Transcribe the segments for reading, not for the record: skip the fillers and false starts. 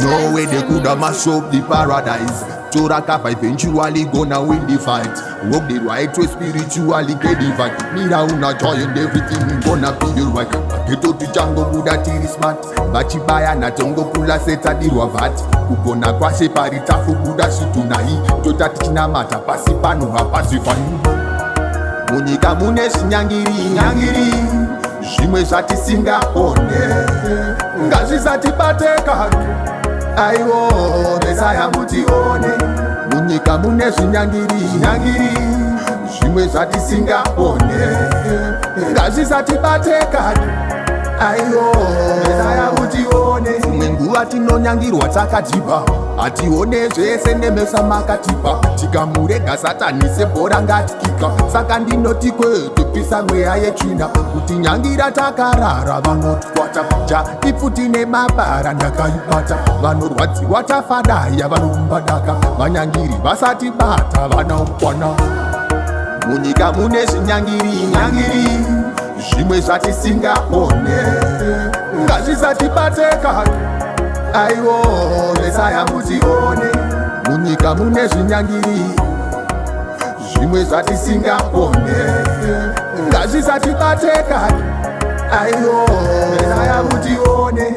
No way they coulda mash up the paradise. Chorakapa eventually gonna win the fight. Walk the right way spiritually get the fight. Mira una joy and everything gonna be alright. Get to the jungle buda tiri smart. Bachibaya na tongo kula seta dirwa vat. Ukona kwa separita fubuda shitunai. Jota tichina mata pasipanu hapasifani. Munyika mune Zvinyangiri Zvimwe zvati singapone Ngazi zati pateka Aiwo Mesaya mutione Munyika mune Zvinyangiri Zvimwe zvati singapone Ngazi zati pateka Aiwo Mesaya mutione Mwenguwa tinonyangirwa takatipa Atione zvese nemesa makatipa Tikamurega satani sebhora ngatikika Saka ndinoti kwete pisa mweya yetsvina Kuti nyangira takarara vanotikwata Jaifuti nemabara ndakaibata Vanorwadziwa tafadaya vanombadaka Vanyangiri vasati bata vanaukwana Munyika mune Zvinyangiri Zvimwe zvati singapone Ngazi zati pateka Aiwo, Mesaya mutione Munyika mune Zvinyangiri Zvimwe zvati singapone Ngazi zati pateka Aiwo, Mesaya mutione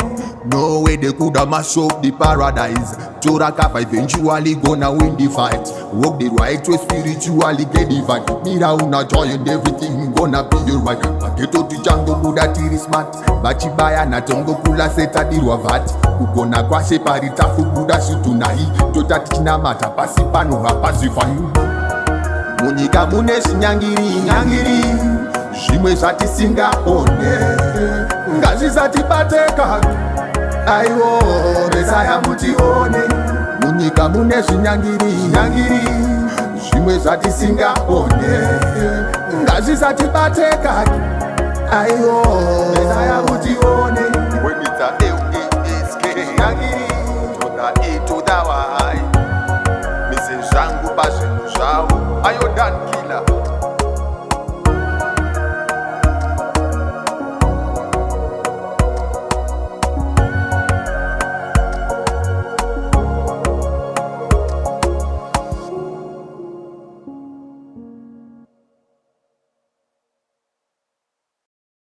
No way they coulda mash up the paradise. Chorakapa eventually gonna win the fight. Walk the right way spiritually get the fight. Mira una joy and everything gonna be alright. Get to the jungle buda tiri smart. Bachibaya na tongo kula seta dirwa vat. Ukona kwa separita fubuda shitunai. Jota tichina mata pasipanu hapasifani. Munyika mune Zvinyangiri Zvimwe zvati singapone Ngazi zati pateka Aiwo Mesaya mutione Munyika mune Zvinyangiri Zvimwe zvati singapone Ngazi zati pateka Aiwo Mesaya mutione When it's a Zvinyangiri Toda toda wai Mise zangu bazinu zao Ayo Dankillah